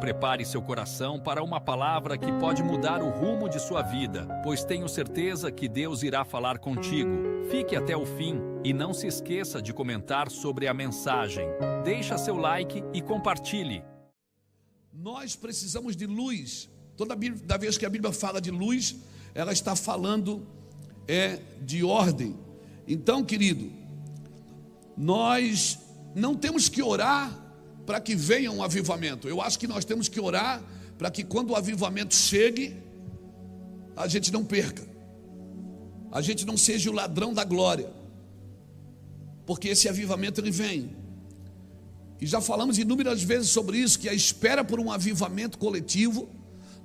prepare seu coração para uma palavra que pode mudar o rumo de sua vida, pois tenho certeza que Deus irá falar contigo. Fique até o fim e não se esqueça de comentar sobre a mensagem. Deixa seu like e compartilhe. Nós precisamos de luz. Toda vez que a Bíblia fala de luz, ela está falando de ordem. Então, querido, nós não temos que orar para que venha um avivamento. Eu acho que nós temos que orar para que quando o avivamento chegue, a gente não perca, a gente não seja o ladrão da glória, porque esse avivamento ele vem. E já falamos inúmeras vezes sobre isso, que a espera por um avivamento coletivo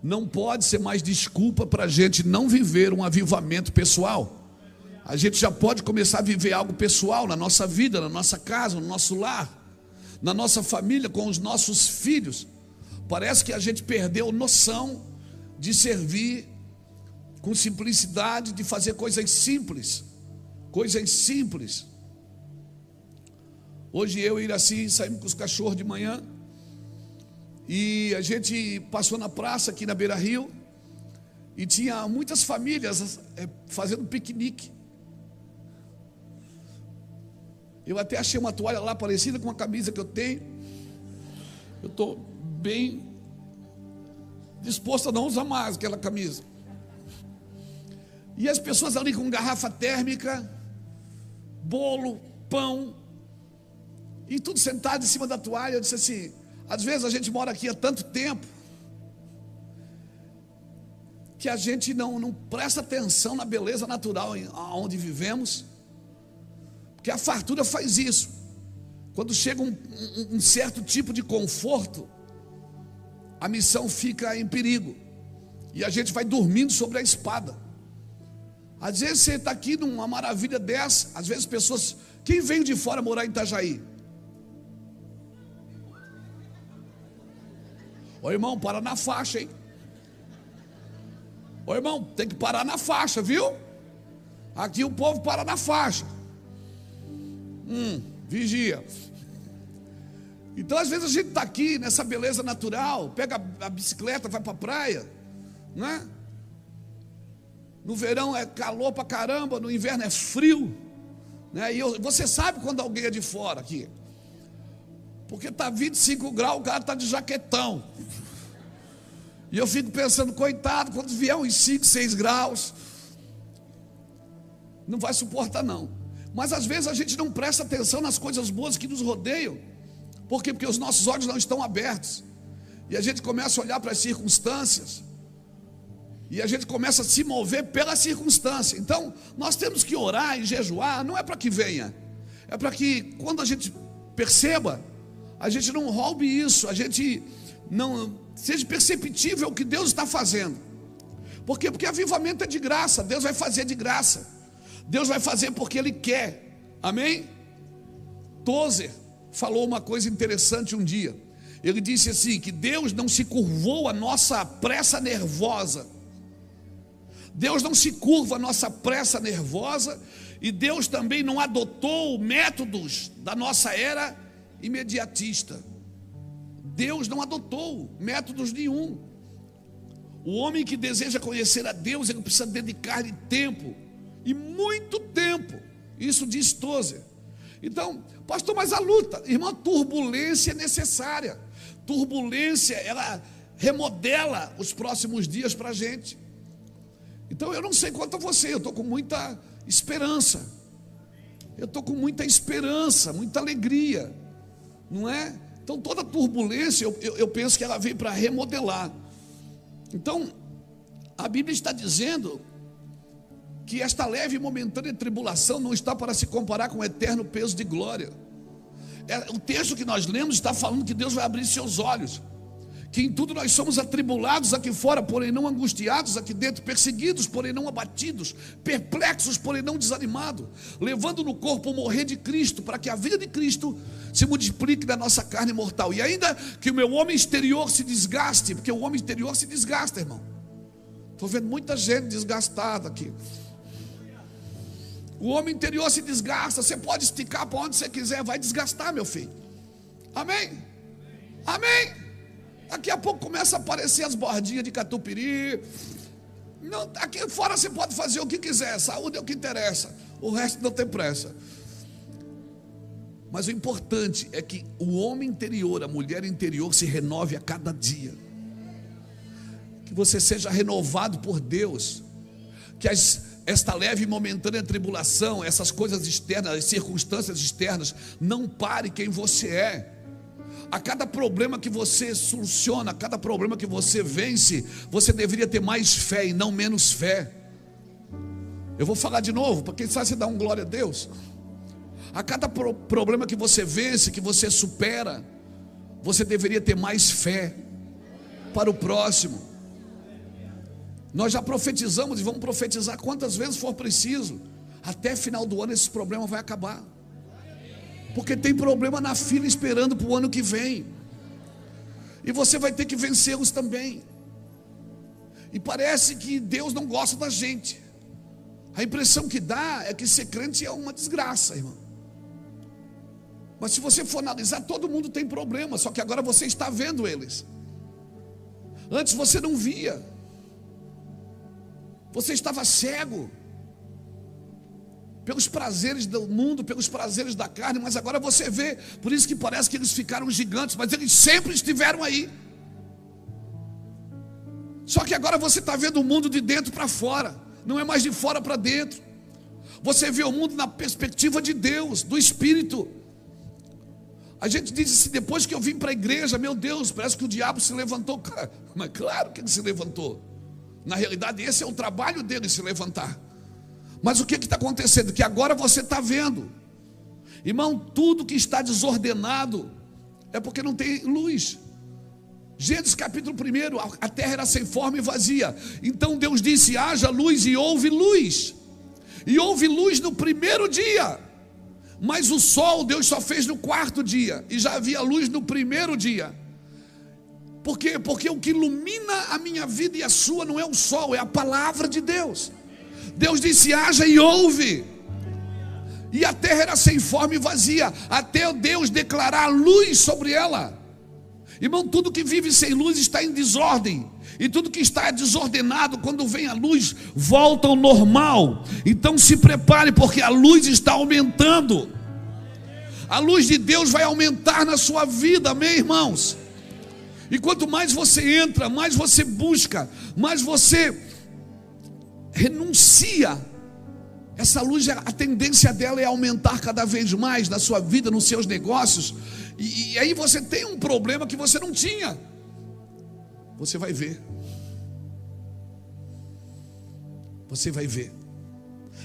não pode ser mais desculpa para a gente não viver um avivamento pessoal. A gente já pode começar a viver algo pessoal na nossa vida, na nossa casa, no nosso lar, na nossa família, com os nossos filhos. Parece que a gente perdeu noção de servir com simplicidade, de fazer coisas simples. Coisas simples. Hoje eu e Iraci saímos com os cachorros de manhã e a gente passou na praça aqui na Beira Rio e tinha muitas famílias fazendo piquenique. Eu até achei uma toalha lá parecida com uma camisa que eu tenho. Eu estou bem disposto a não usar mais aquela camisa. E as pessoas ali com garrafa térmica, bolo, pão, e tudo sentado em cima da toalha. Eu disse assim, às vezes a gente mora aqui há tanto tempo que a gente não presta atenção na beleza natural onde vivemos, porque a fartura faz isso. Quando chega um certo tipo de conforto, a missão fica em perigo e a gente vai dormindo sobre a espada. Às vezes você está aqui numa maravilha dessa. Às vezes pessoas, quem veio de fora morar em Itajaí? Ô irmão, para na faixa, hein? Ô irmão, tem que parar na faixa, viu? Aqui o povo para na faixa. Vigia. Então às vezes a gente está aqui nessa beleza natural, pega a bicicleta, vai para a praia, né? No verão é calor pra caramba, no inverno é frio, né? E você sabe quando alguém é de fora aqui, porque está 25 graus, o cara está de jaquetão. E eu fico pensando, coitado, quando vier uns 5, 6 graus, não vai suportar não. Mas às vezes a gente não presta atenção nas coisas boas que nos rodeiam. Por quê? Porque os nossos olhos não estão abertos. E a gente começa a olhar para as circunstâncias. E a gente começa a se mover pela circunstância. Então, nós temos que orar e jejuar, não é para que venha. É para que, quando a gente perceba, a gente não roube isso, a gente não seja perceptível o que Deus está fazendo. Por quê? Porque avivamento é de graça, Deus vai fazer de graça. Deus vai fazer porque Ele quer. Amém? Tozer falou uma coisa interessante um dia. Ele disse assim, que Deus não se curvou à nossa pressa nervosa. Deus não se curva à nossa pressa nervosa. E Deus também não adotou métodos da nossa era imediatista. Deus não adotou métodos nenhum. O homem que deseja conhecer a Deus, ele precisa dedicar-lhe tempo, e muito tempo. Isso diz Tozer. Então, pastor, mas a luta, irmão, turbulência é necessária. Turbulência, ela remodela os próximos dias para a gente. Então eu não sei quanto a você, eu estou com muita esperança. Eu estou com muita esperança, muita alegria, não é? Então toda turbulência, eu penso que ela veio para remodelar. Então, a Bíblia está dizendo que esta leve e momentânea tribulação não está para se comparar com o eterno peso de glória. O texto que nós lemos está falando que Deus vai abrir seus olhos, que em tudo nós somos atribulados aqui fora, porém não angustiados aqui dentro, perseguidos, porém não abatidos, perplexos, porém não desanimados, levando no corpo o morrer de Cristo, para que a vida de Cristo se multiplique na nossa carne mortal. E ainda que o meu homem exterior se desgaste, porque o homem interior se desgasta, irmão. Estou vendo muita gente desgastada aqui. O homem interior se desgasta. Você pode esticar para onde você quiser, vai desgastar, meu filho. Amém? Amém? Daqui a pouco começa a aparecer as bordinhas de catupiry. Não, aqui fora você pode fazer o que quiser, saúde é o que interessa, o resto não tem pressa. Mas o importante é que o homem interior, a mulher interior se renove a cada dia. Que você seja renovado por Deus. Que esta leve e momentânea tribulação, essas coisas externas, as circunstâncias externas, não pare quem você é. A cada problema que você soluciona, a cada problema que você vence, você deveria ter mais fé e não menos fé. Eu vou falar de novo, para quem sabe você dá um glória a Deus. A cada problema que você vence, que você supera, você deveria ter mais fé para o próximo. Nós já profetizamos e vamos profetizar quantas vezes for preciso. Até final do ano esse problema vai acabar. Porque tem problema na fila esperando para o ano que vem. E você vai ter que vencê-los também. E parece que Deus não gosta da gente. A impressão que dá é que ser crente é uma desgraça, irmão. Mas se você for analisar, todo mundo tem problema, só que agora você está vendo eles. Antes você não via. Você estava cego pelos prazeres do mundo, pelos prazeres da carne, mas agora você vê. Por isso que parece que eles ficaram gigantes, mas eles sempre estiveram aí. Só que agora você está vendo o mundo de dentro para fora, não é mais de fora para dentro. Você vê o mundo na perspectiva de Deus, do Espírito. A gente diz assim, depois que eu vim para a igreja, meu Deus, parece que o diabo se levantou. Mas claro que ele se levantou. Na realidade esse é o trabalho dele, se levantar. Mas o que está acontecendo? Que agora você está vendo. Irmão, tudo que está desordenado é porque não tem luz. Gênesis capítulo 1, a terra era sem forma e vazia. Então Deus disse, haja luz, e houve luz. E houve luz no primeiro dia. Mas o sol Deus só fez no quarto dia. E já havia luz no primeiro dia. Por quê? Porque o que ilumina a minha vida e a sua não é o sol, é a palavra de Deus. Deus disse, haja, e houve. E a terra era sem forma e vazia, até Deus declarar a luz sobre ela. Irmão, tudo que vive sem luz está em desordem. E tudo que está desordenado, quando vem a luz, volta ao normal. Então se prepare, porque a luz está aumentando. A luz de Deus vai aumentar na sua vida, amém, irmãos? E quanto mais você entra, mais você busca, mais você renuncia, essa luz, a tendência dela é aumentar cada vez mais na sua vida, nos seus negócios. E aí você tem um problema que você não tinha. Você vai ver. Você vai ver.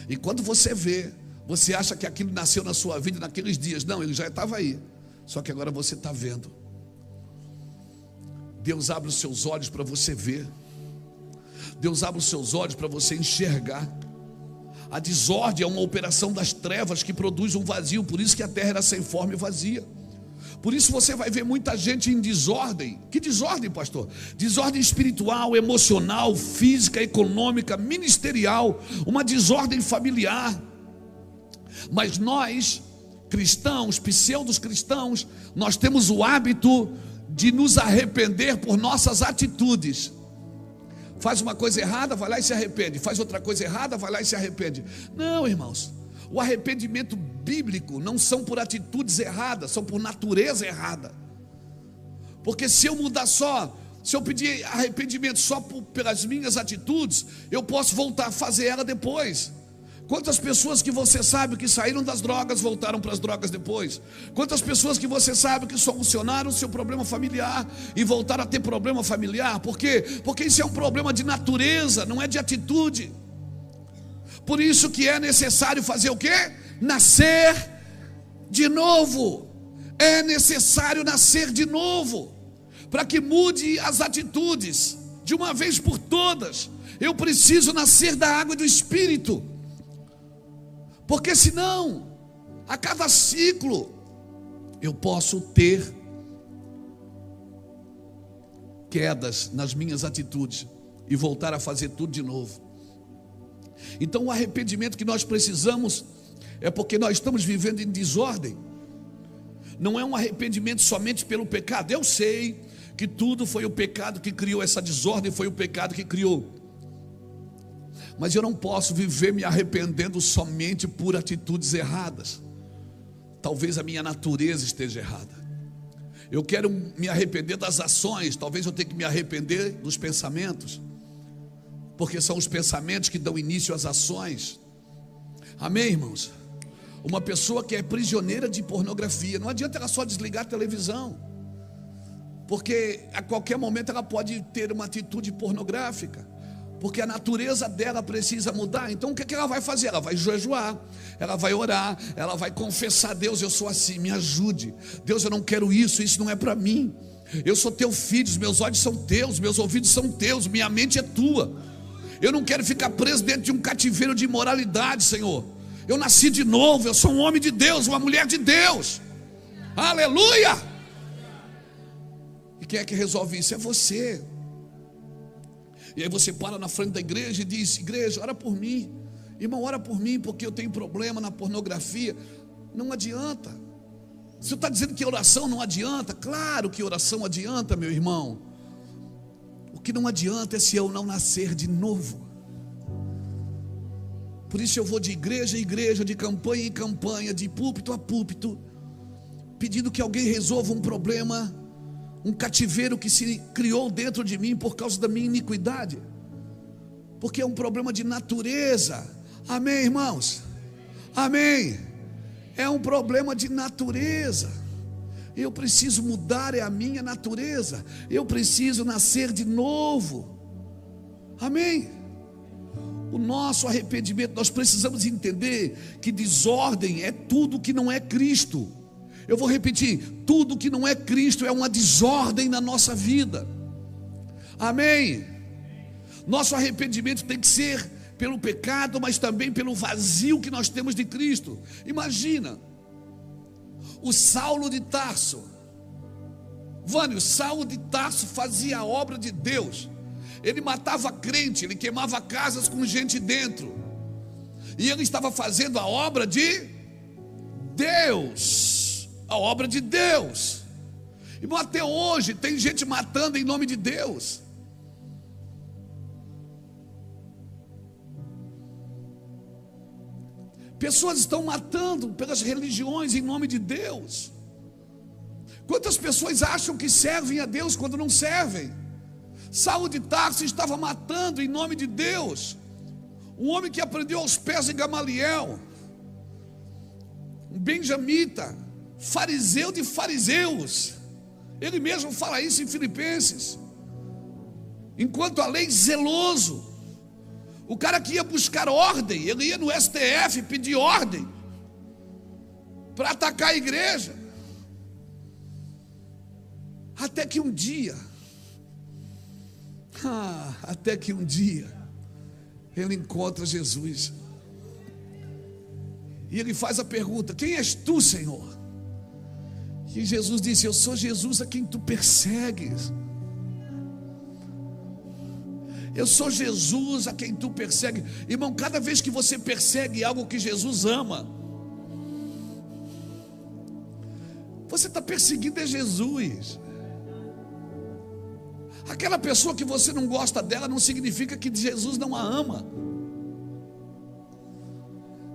E quando você vê, você acha que aquilo nasceu na sua vida naqueles dias. Não, ele já estava aí. Só que agora você está vendo. Deus abre os seus olhos para você ver. Deus abre os seus olhos para você enxergar. A desordem é uma operação das trevas que produz um vazio. Por isso que a terra era sem forma e vazia. Por isso você vai ver muita gente em desordem. Que desordem, pastor? Desordem espiritual, emocional, física, econômica, ministerial. Uma desordem familiar. Mas nós, cristãos, pseudos cristãos, nós temos o hábito de nos arrepender por nossas atitudes. Faz uma coisa errada, vai lá e se arrepende. Faz outra coisa errada, vai lá e se arrepende. Não, irmãos. O arrependimento bíblico não são por atitudes erradas, são por natureza errada. Porque se eu mudar só, se eu pedir arrependimento só pelas minhas atitudes, eu posso voltar a fazer ela depois. Quantas pessoas que você sabe que saíram das drogas voltaram para as drogas depois? Quantas pessoas que você sabe que solucionaram o seu problema familiar e voltaram a ter problema familiar? Por quê? Porque isso é um problema de natureza, não é de atitude. Por isso que é necessário fazer o quê? Nascer de novo. É necessário nascer de novo, para que mude as atitudes de uma vez por todas. Eu preciso nascer da água e do Espírito. Porque senão, a cada ciclo, eu posso ter quedas nas minhas atitudes e voltar a fazer tudo de novo. Então o arrependimento que nós precisamos é porque nós estamos vivendo em desordem. Não é um arrependimento somente pelo pecado. Eu sei que tudo foi o pecado que criou essa desordem, foi o pecado que criou. Mas eu não posso viver me arrependendo somente por atitudes erradas. Talvez a minha natureza esteja errada. Eu quero me arrepender das ações, talvez eu tenha que me arrepender dos pensamentos, porque são os pensamentos que dão início às ações. Amém, irmãos? Uma pessoa que é prisioneira de pornografia, não adianta ela só desligar a televisão, porque a qualquer momento ela pode ter uma atitude pornográfica, porque a natureza dela precisa mudar. Então o que ela vai fazer? Ela vai jejuar, ela vai orar, ela vai confessar: Deus, eu sou assim, me ajude. Deus, eu não quero isso, isso não é para mim. Eu sou teu filho, os meus olhos são teus, meus ouvidos são teus, minha mente é tua. Eu não quero ficar preso dentro de um cativeiro de imoralidade, Senhor. Eu nasci de novo, eu sou um homem de Deus, uma mulher de Deus. Aleluia! E quem é que resolve isso? É você. E aí você para na frente da igreja e diz: igreja, ora por mim. Irmão, ora por mim porque eu tenho problema na pornografia. Não adianta. Você está dizendo que oração não adianta? Claro que oração adianta, meu irmão. O que não adianta é se eu não nascer de novo. Por isso eu vou de igreja em igreja, de campanha em campanha, de púlpito a púlpito, pedindo que alguém resolva um problema, um cativeiro que se criou dentro de mim por causa da minha iniquidade, porque é um problema de natureza. Amém, irmãos? Amém. É um problema de natureza. Eu preciso mudar, é a minha natureza. Eu preciso nascer de novo. Amém. O nosso arrependimento, nós precisamos entender que desordem é tudo que não é Cristo. Eu vou repetir: tudo que não é Cristo é uma desordem na nossa vida. Amém. Nosso arrependimento tem que ser pelo pecado, mas também pelo vazio que nós temos de Cristo. Imagina o Saulo de Tarso. Vânio, Saulo de Tarso fazia a obra de Deus. Ele matava crente, ele queimava casas com gente dentro, e ele estava fazendo a obra de Deus. A obra de Deus. Irmão, até hoje tem gente matando em nome de Deus. Pessoas estão matando pelas religiões em nome de Deus. Quantas pessoas acham que servem a Deus quando não servem? Saulo de Tarso estava matando em nome de Deus. Um homem que aprendeu aos pés de Gamaliel, um benjamita, fariseu de fariseus. Ele mesmo fala isso em Filipenses. Enquanto a lei, zeloso. O cara que ia buscar ordem, ele ia no STF pedir ordem para atacar a igreja. Até que um dia ele encontra Jesus. E ele faz a pergunta: quem és tu, Senhor? E Jesus disse: eu sou Jesus a quem tu persegues. Eu sou Jesus a quem tu persegues. Irmão, cada vez que você persegue algo que Jesus ama, você está perseguindo é Jesus. Aquela pessoa que você não gosta dela não significa que Jesus não a ama.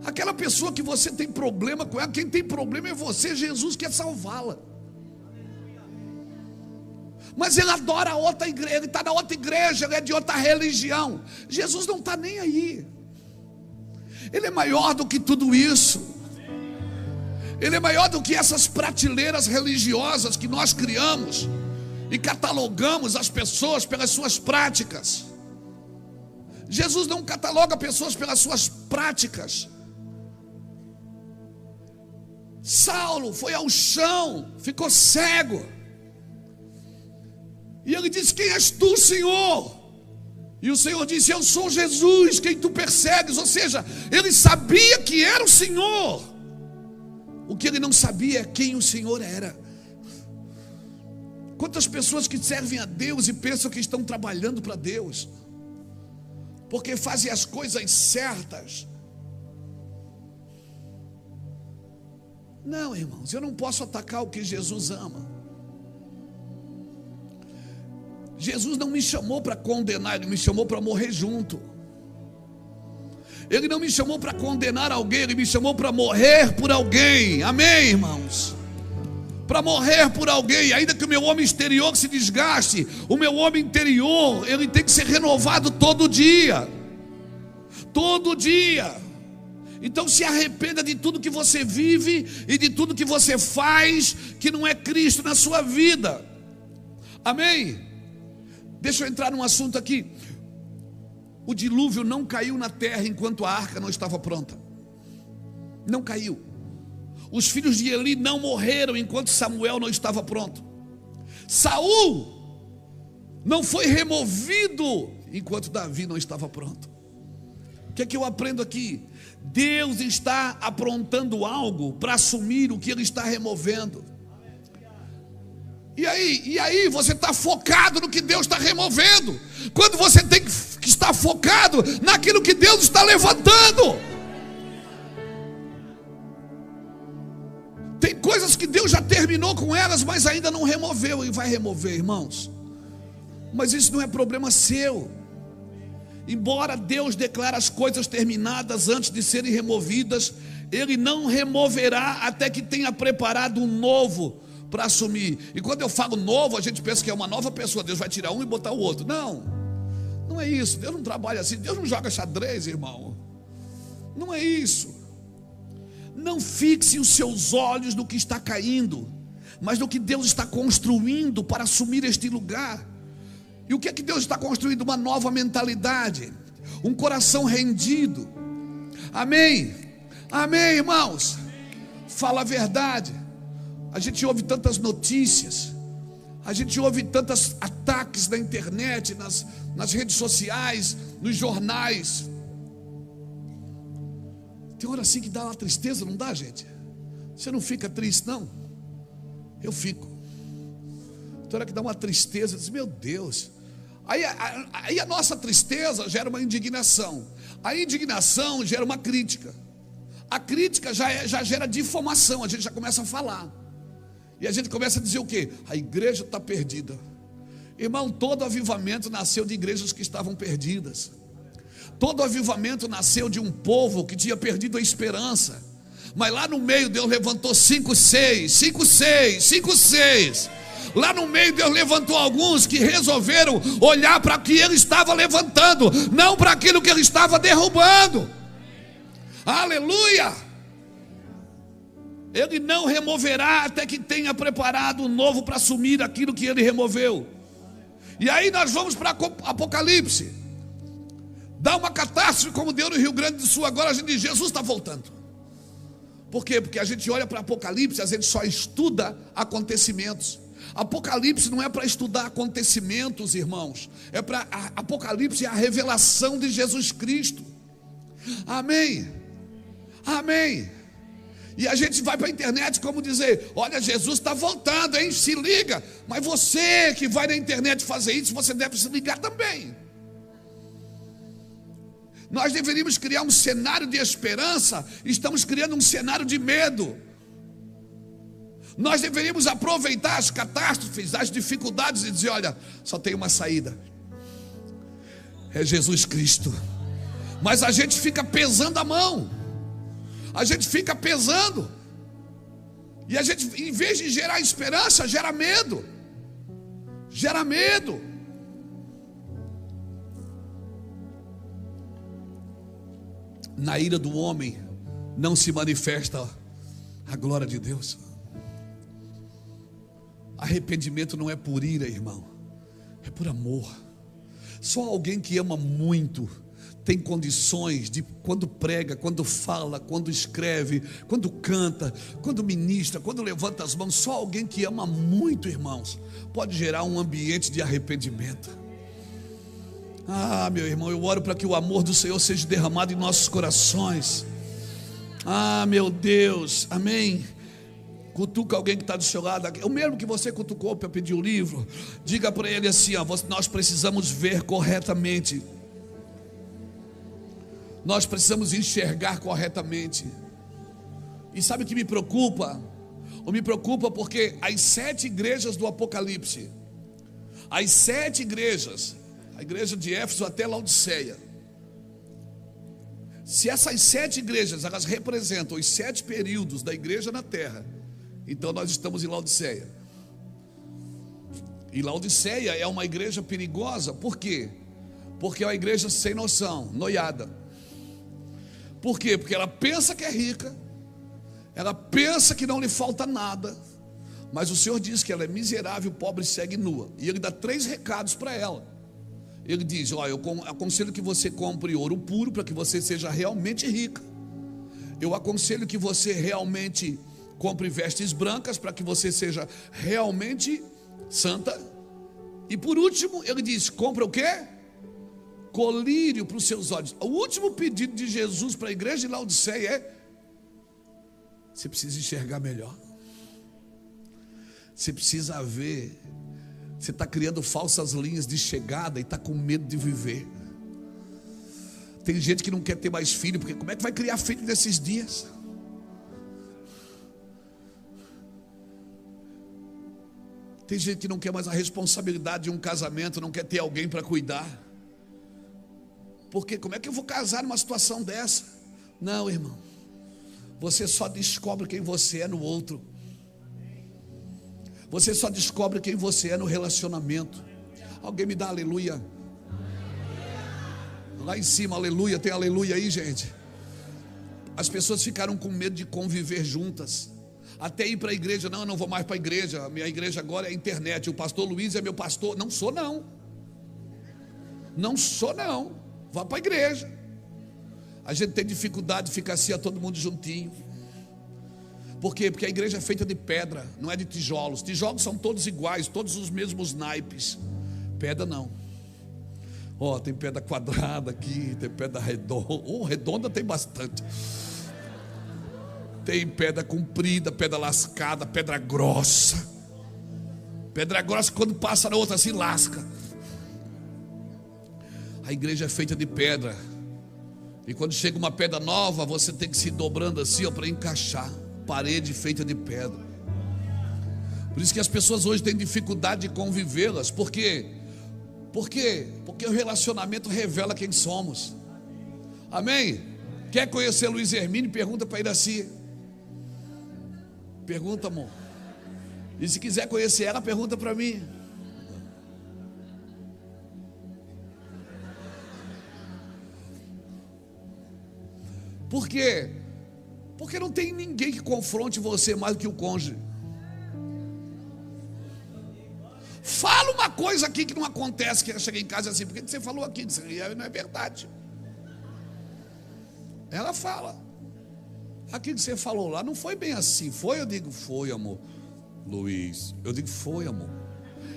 Aquela pessoa que você tem problema com ela, quem tem problema é você. Jesus quer salvá-la. Mas ele adora a outra igreja, ele está na outra igreja, ele é de outra religião. Jesus não está nem aí. Ele é maior do que tudo isso. Ele é maior do que essas prateleiras religiosas que nós criamos e catalogamos as pessoas pelas suas práticas. Jesus não cataloga pessoas pelas suas práticas. Saulo foi ao chão, ficou cego. E ele disse: quem és tu, Senhor? E o Senhor disse: eu sou Jesus, quem tu persegues. Ou seja, ele sabia que era o Senhor. O que ele não sabia é quem o Senhor era. Quantas pessoas que servem a Deus e pensam que estão trabalhando para Deus, porque fazem as coisas certas. Não, irmãos, eu não posso atacar o que Jesus ama. Jesus não me chamou para condenar, Ele me chamou para morrer junto. Ele não me chamou para condenar alguém, Ele me chamou para morrer por alguém. Amém, irmãos? Para morrer por alguém. Ainda que o meu homem exterior se desgaste, o meu homem interior, ele tem que ser renovado todo dia. Todo dia. Então se arrependa de tudo que você vive e de tudo que você faz que não é Cristo na sua vida. Amém? Deixa eu entrar num assunto aqui. O dilúvio não caiu na terra enquanto a arca não estava pronta. Não caiu. Os filhos de Eli não morreram enquanto Samuel não estava pronto. Saul não foi removido enquanto Davi não estava pronto. O que é que eu aprendo aqui? Deus está aprontando algo para assumir o que Ele está removendo. E aí você está focado no que Deus está removendo, quando você tem que estar focado naquilo que Deus está levantando. Tem coisas que Deus já terminou com elas, mas ainda não removeu, e vai remover, irmãos. Mas isso não é problema seu. Embora Deus declare as coisas terminadas antes de serem removidas, Ele não removerá até que tenha preparado um novo para assumir. E quando eu falo novo, a gente pensa que é uma nova pessoa. Deus vai tirar um e botar o outro. Não, não é isso. Deus não trabalha assim. Deus não joga xadrez, irmão. Não é isso. Não fixe os seus olhos no que está caindo, mas no que Deus está construindo para assumir este lugar. E o que é que Deus está construindo? Uma nova mentalidade, um coração rendido. Amém? Amém, irmãos? Fala a verdade. A gente ouve tantas notícias, a gente ouve tantos ataques na internet, nas redes sociais, nos jornais. Tem hora assim que dá uma tristeza, não dá, gente? Você não fica triste, não? Eu fico. Tem hora que dá uma tristeza, diz, meu Deus. Aí a nossa tristeza gera uma indignação. A indignação gera uma crítica. A crítica já gera difamação, a gente já começa a falar. E a gente começa a dizer o quê? A igreja está perdida. Irmão, todo avivamento nasceu de igrejas que estavam perdidas. Todo avivamento nasceu de um povo que tinha perdido a esperança. Mas lá no meio Deus levantou 5, 6. Lá no meio Deus levantou alguns que resolveram olhar para o que Ele estava levantando, não para aquilo que Ele estava derrubando. Aleluia! Ele não removerá até que tenha preparado um novo para assumir aquilo que Ele removeu. E aí nós vamos para Apocalipse. Dá uma catástrofe como deu no Rio Grande do Sul. Agora a gente diz, Jesus está voltando. Por quê? Porque a gente olha para Apocalipse, a gente só estuda acontecimentos. Apocalipse não é para estudar acontecimentos, irmãos. É para Apocalipse é a revelação de Jesus Cristo. Amém? Amém? E a gente vai para a internet como dizer, olha, Jesus está voltando, hein? Se liga. Mas você que vai na internet fazer isso, você deve se ligar também. Nós deveríamos criar um cenário de esperança, estamos criando um cenário de medo. Nós deveríamos aproveitar as catástrofes, as dificuldades e dizer, olha, só tem uma saída. É Jesus Cristo. Mas a gente fica pesando a mão. A gente fica pesando. E a gente, em vez de gerar esperança, gera medo. Gera medo. Na ira do homem não se manifesta a glória de Deus. Arrependimento não é por ira, irmão, é por amor. Só alguém que ama muito tem condições de, quando prega, quando fala, quando escreve, quando canta, quando ministra, quando levanta as mãos, só alguém que ama muito, irmãos, pode gerar um ambiente de arrependimento. Ah, meu irmão, eu oro para que o amor do Senhor seja derramado em nossos corações. Ah, meu Deus, amém. Cutuca alguém que está do seu lado, o mesmo que você cutucou para pedir o livro. Diga para ele assim, ó, nós precisamos ver corretamente. Nós precisamos enxergar corretamente. E sabe o que me preocupa? Me preocupa porque as 7 igrejas do Apocalipse, As 7 igrejas, a igreja de Éfeso até Laodiceia, se essas 7 igrejas, elas representam os 7 períodos da igreja na terra, então nós estamos em Laodiceia. E Laodiceia é uma igreja perigosa. Por quê? Porque é uma igreja sem noção, noiada. Por quê? Porque ela pensa que é rica, ela pensa que não lhe falta nada, mas o Senhor diz que ela é miserável, pobre, cega e nua. E Ele dá 3 recados para ela. Ele diz: ó, eu aconselho que você compre ouro puro para que você seja realmente rica. Eu aconselho que você realmente compre vestes brancas para que você seja realmente santa. E por último, ele diz: compra o quê? Colírio para os seus olhos. O último pedido de Jesus para a igreja de Laodiceia é: você precisa enxergar melhor. Você precisa ver. Você está criando falsas linhas de chegada e está com medo de viver. Tem gente que não quer ter mais filho, porque como é que vai criar filho nesses dias? Tem gente que não quer mais a responsabilidade de um casamento, não quer ter alguém para cuidar. Porque como é que eu vou casar numa situação dessa? Não, irmão. Você só descobre quem você é no outro. Você só descobre quem você é no relacionamento. Alguém me dá aleluia? Lá em cima, aleluia. Tem aleluia aí, gente? As pessoas ficaram com medo de conviver juntas. Até ir para a igreja. Não, eu não vou mais para a igreja. A minha igreja agora é a internet. O pastor Luiz é meu pastor. Não sou não. Não sou não. Vá para a igreja. A gente tem dificuldade de ficar assim, a todo mundo juntinho. Por quê? Porque a igreja é feita de pedra, não é de tijolos. Tijolos são todos iguais, todos os mesmos naipes. Pedra não. Ó, tem pedra quadrada aqui, tem pedra redonda. Redonda tem bastante. Tem pedra comprida, pedra lascada, pedra grossa. Pedra grossa, quando passa na outra, se lasca. A igreja é feita de pedra. E quando chega uma pedra nova, você tem que se ir dobrando assim, para encaixar. Parede feita de pedra. Por isso que as pessoas hoje têm dificuldade de convivê-las. Por quê? Por quê? Porque o relacionamento revela quem somos. Amém? Quer conhecer Luiz Hermínio? Pergunta para Iraci. Pergunta, amor. E se quiser conhecer ela, pergunta para mim. Por quê? Porque não tem ninguém que confronte você mais do que o cônjuge. Fala uma coisa aqui que não acontece, que ela chega em casa assim: por que você falou aqui? Isso não é verdade. Ela fala: aquilo que você falou lá não foi bem assim. Foi? Eu digo: foi, amor. Luiz, eu digo: foi, amor.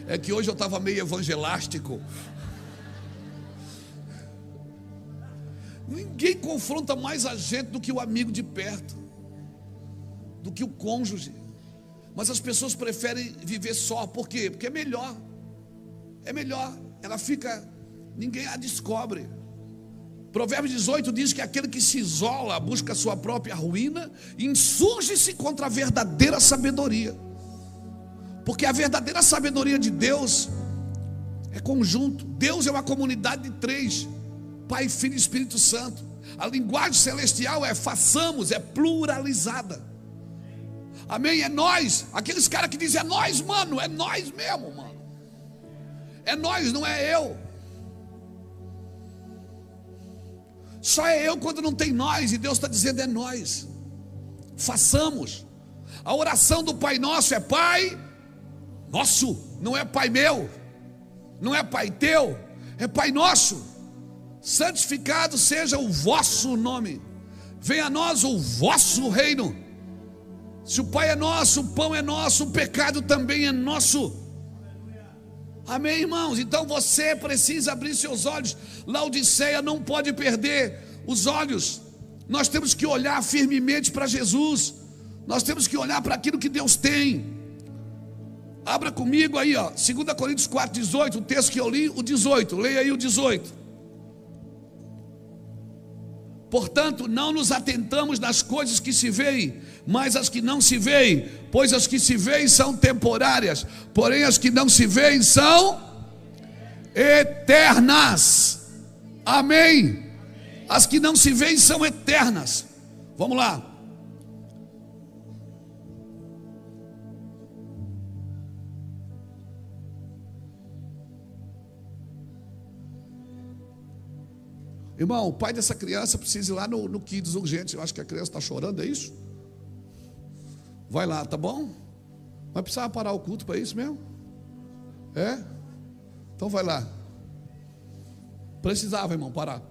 É que hoje eu estava meio evangelástico. Ninguém confronta mais a gente do que o amigo de perto, do que o cônjuge. Mas as pessoas preferem viver só. Por quê? Porque é melhor. É melhor. Ela fica, ninguém a descobre. Provérbios 18 diz que aquele que se isola busca a sua própria ruína e insurge-se contra a verdadeira sabedoria. Porque a verdadeira sabedoria de Deus é conjunto. Deus é uma comunidade de 3: Pai, Filho e Espírito Santo. A linguagem celestial é façamos, é pluralizada. Amém? É nós. Aqueles caras que dizem: é nós, mano. É nós mesmo, mano. É nós, não é eu. Só é eu quando não tem nós. E Deus está dizendo: é nós. Façamos. A oração do Pai Nosso é Pai Nosso. Não é Pai meu. Não é Pai teu. É Pai Nosso. Santificado seja o vosso nome. Venha a nós o vosso reino. Se o Pai é nosso, o pão é nosso, o pecado também é nosso. Amém, irmãos? Então você precisa abrir seus olhos. Laodiceia não pode perder os olhos. Nós temos que olhar firmemente para Jesus. Nós temos que olhar para aquilo que Deus tem. Abra comigo aí, ó, 2 Coríntios 4:18, o texto que eu li, o 18. Leia aí o 18. Portanto, não nos atentamos nas coisas que se veem, mas as que não se veem, pois as que se veem são temporárias, porém as que não se veem são eternas. Amém. As que não se veem são eternas. Vamos lá. Irmão, o pai dessa criança precisa ir lá no Kids urgente. Eu acho que a criança está chorando, é isso? Vai lá, tá bom? Mas precisava parar o culto para isso mesmo? É? Então vai lá. Precisava, irmão, parar.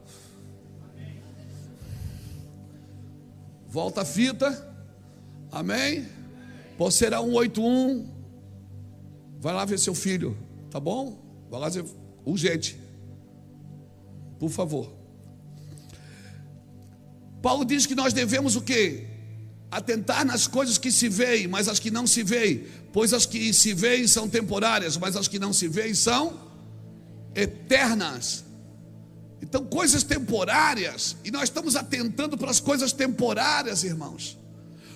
Volta a fita. Amém? Pulseira 181. Vai lá ver seu filho, tá bom? Vai lá ver, urgente. Por favor. Paulo diz que nós devemos o quê? Atentar nas coisas que se veem, mas as que não se veem. Pois as que se veem são temporárias, mas as que não se veem são eternas. Então, coisas temporárias, e nós estamos atentando para as coisas temporárias, irmãos.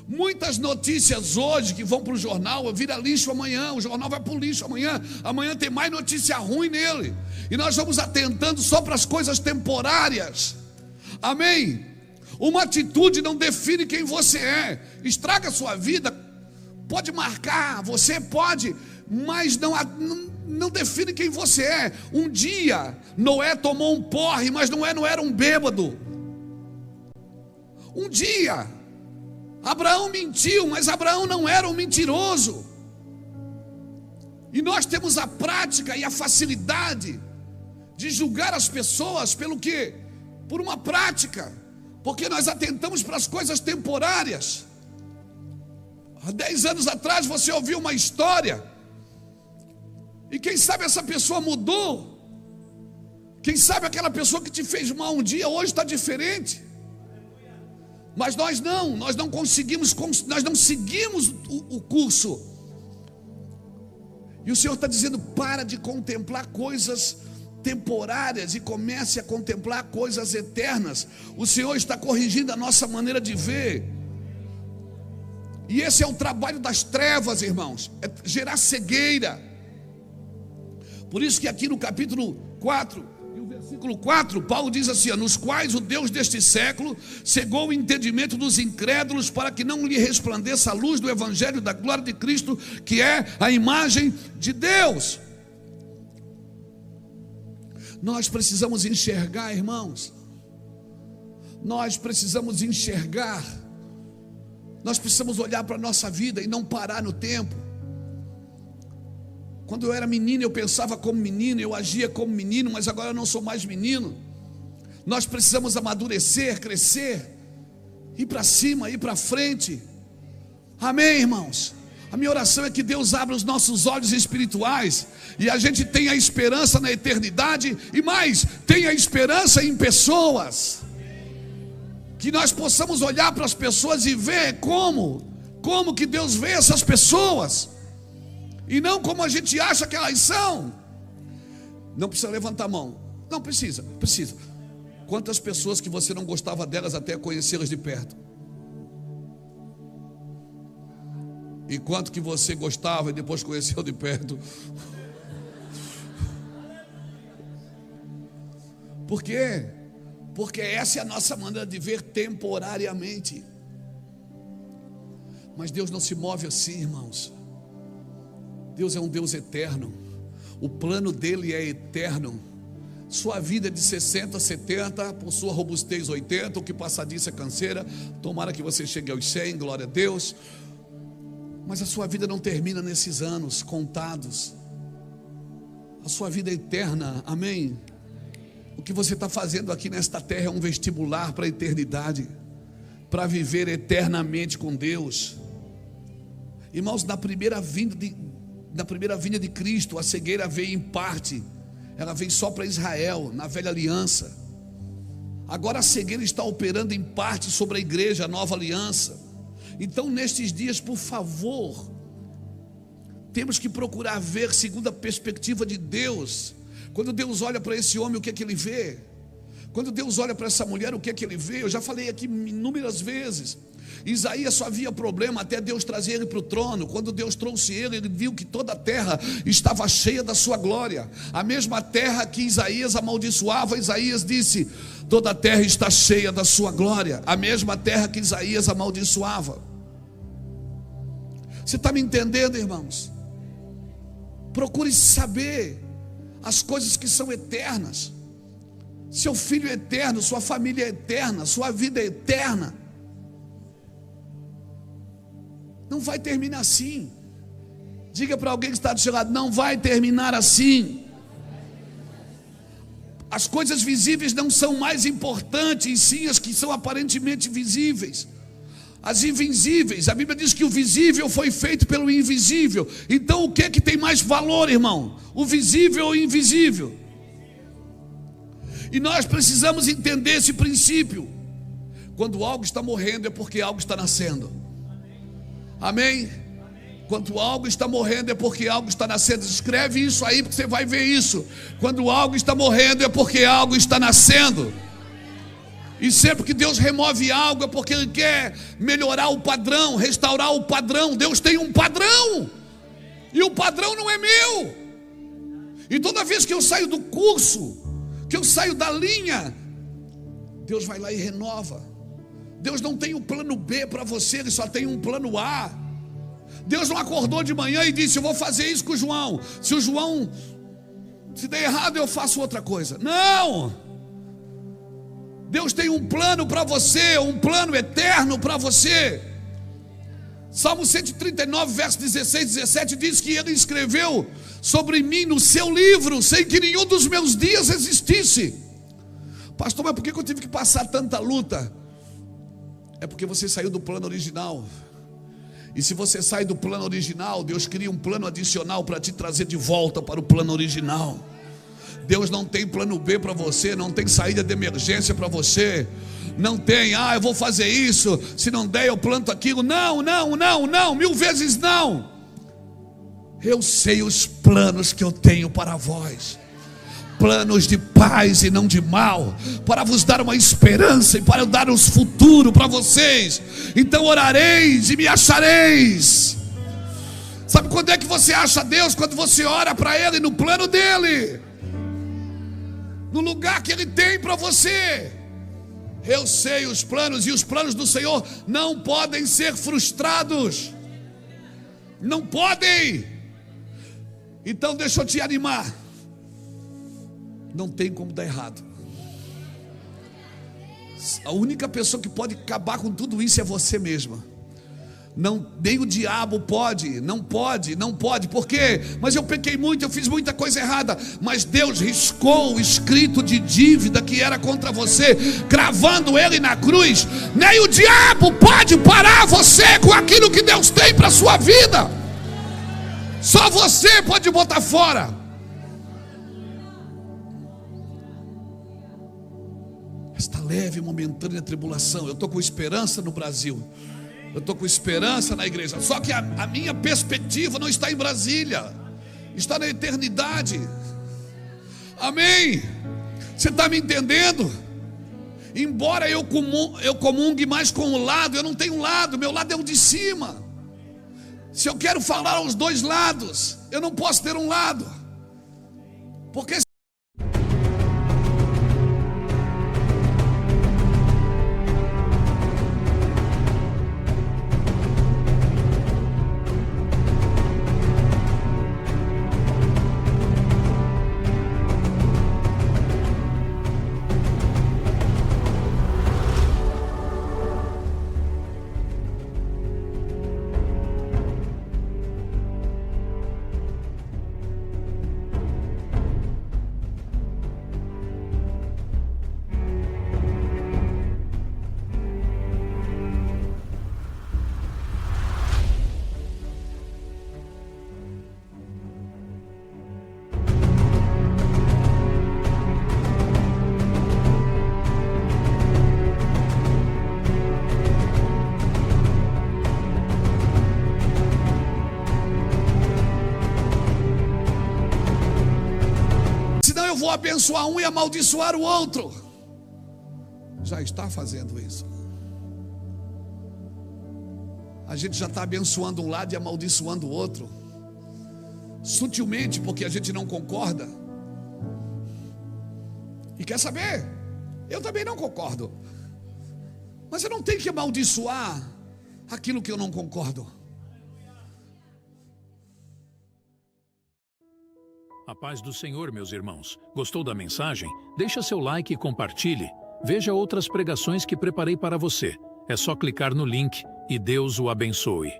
Muitas notícias hoje que vão para o jornal, vira lixo amanhã, o jornal vai para o lixo amanhã, amanhã tem mais notícia ruim nele, e nós vamos atentando só para as coisas temporárias. Amém? Uma atitude não define quem você é, estraga a sua vida, pode marcar, você pode, mas não define quem você é. Um dia Noé tomou um porre, mas Noé não era um bêbado. Um dia Abraão mentiu, mas Abraão não era um mentiroso. E nós temos a prática e a facilidade de julgar as pessoas pelo quê? Por uma prática, porque nós atentamos para as coisas temporárias. Há 10 anos atrás você ouviu uma história, e quem sabe essa pessoa mudou. Quem sabe aquela pessoa que te fez mal um dia, hoje está diferente. Mas nós não conseguimos, nós não seguimos o curso. E o Senhor está dizendo: para de contemplar coisas temporárias e comece a contemplar coisas eternas. O Senhor está corrigindo a nossa maneira de ver. E esse é o trabalho das trevas, irmãos, é gerar cegueira. Por isso que aqui no capítulo 4 e o versículo 4, Paulo diz assim: nos quais o Deus deste século cegou o entendimento dos incrédulos, para que não lhe resplandeça a luz do evangelho da glória de Cristo, que é a imagem de Deus. Nós precisamos enxergar, irmãos. Nós precisamos enxergar. Nós precisamos olhar para a nossa vida e não parar no tempo. Quando eu era menino, eu pensava como menino, eu agia como menino, mas agora eu não sou mais menino. Nós precisamos amadurecer, crescer, ir para cima, ir para frente. Amém, irmãos? A minha oração é que Deus abra os nossos olhos espirituais e a gente tenha esperança na eternidade, e mais, tenha esperança em pessoas. Que nós possamos olhar para as pessoas e ver como que Deus vê essas pessoas, e não como a gente acha que elas são. Não precisa levantar a mão. Não precisa. Quantas pessoas que você não gostava delas até conhecê-las de perto? E quanto que você gostava e depois conheceu de perto? Por quê? Porque essa é a nossa maneira de ver temporariamente. Mas Deus não se move assim, irmãos. Deus é um Deus eterno. O plano dele é eterno. Sua vida é de 60, 70, por sua robustez 80, o que passar disso é canseira. Tomara que você chegue aos 100, glória a Deus. Mas a sua vida não termina nesses anos contados. A sua vida é eterna, amém? O que você está fazendo aqui nesta terra é um vestibular para a eternidade, para viver eternamente com Deus. Irmãos, na primeira vinda de Cristo, a cegueira veio em parte. Ela veio só para Israel, na velha aliança. Agora a cegueira está operando em parte sobre a igreja, a nova aliança. Então, nestes dias, por favor, temos que procurar ver segundo a perspectiva de Deus. Quando Deus olha para esse homem, o que é que ele vê? Quando Deus olha para essa mulher, o que é que ele vê? Eu já falei aqui inúmeras vezes. Isaías só havia problema até Deus trazer ele para o trono. Quando Deus trouxe ele, ele viu que toda a terra estava cheia da sua glória. A mesma terra que Isaías amaldiçoava, Isaías disse: toda a terra está cheia da sua glória. A mesma terra que Isaías amaldiçoava. Você está me entendendo, irmãos? Procure saber as coisas que são eternas. Seu filho é eterno, sua família é eterna, sua vida é eterna. Não vai terminar assim. Diga para alguém que está do seu lado: não vai terminar assim. As coisas visíveis não são mais importantes, e sim as que são aparentemente visíveis. As invisíveis, a Bíblia diz que o visível foi feito pelo invisível. Então o que é que tem mais valor, irmão? O visível ou o invisível? E nós precisamos entender esse princípio. Quando algo está morrendo é porque algo está nascendo. Amém? Quando algo está morrendo é porque algo está nascendo. Escreve isso aí porque você vai ver isso. Quando algo está morrendo é porque algo está nascendo. E sempre que Deus remove algo é porque Ele quer melhorar o padrão, restaurar o padrão. Deus tem um padrão, e o padrão não é meu. E toda vez que eu saio do curso, que eu saio da linha, Deus vai lá e renova. Deus não tem um plano B para você, Ele só tem um plano A. Deus não acordou de manhã e disse: eu vou fazer isso com o João. Se o João se der errado, eu faço outra coisa. Não! Deus tem um plano para você, um plano eterno para você. Salmo 139, verso 16 e 17 diz que Ele escreveu sobre mim no seu livro, sem que nenhum dos meus dias existisse. Pastor, mas por que eu tive que passar tanta luta? É porque você saiu do plano original. E se você sai do plano original, Deus cria um plano adicional para te trazer de volta para o plano original. Deus não tem plano B para você, não tem saída de emergência para você. Não tem: eu vou fazer isso, se não der eu planto aquilo. Não, não, não, não, 1000 vezes não. Eu sei os planos que eu tenho para vós, planos de paz e não de mal, para vos dar uma esperança e para dar um futuro para vocês. Então orareis e me achareis. Sabe quando é que você acha Deus? Quando você ora para Ele no plano dEle, no lugar que Ele tem para você. Eu sei os planos, e os planos do Senhor não podem ser frustrados. Não podem. Então deixa eu te animar. Não tem como dar errado. A única pessoa que pode acabar com tudo isso é você mesma. Não, nem o diabo pode. Não pode, não pode. Por quê? Mas eu pequei muito, eu fiz muita coisa errada. Mas Deus riscou o escrito de dívida que era contra você, cravando ele na cruz. Nem o diabo pode parar você com aquilo que Deus tem para a sua vida. Só você pode botar fora. Esta leve e momentânea tribulação, eu estou com esperança no Brasil, eu estou com esperança na igreja. Só que a minha perspectiva não está em Brasília, está na eternidade. Amém? Você está me entendendo? Embora eu comungue mais com um lado, eu não tenho um lado, meu lado é o de cima. Se eu quero falar aos dois lados, eu não posso ter um lado, porque vou abençoar um e amaldiçoar o outro. já está fazendo isso. A gente já está abençoando um lado e amaldiçoando o outro, sutilmente, porque a gente não concorda. E quer saber? Eu também não concordo, mas eu não tenho que amaldiçoar aquilo que eu não concordo. A paz do Senhor, meus irmãos. Gostou da mensagem? Deixa seu like e compartilhe. Veja outras pregações que preparei para você. É só clicar no link e Deus o abençoe.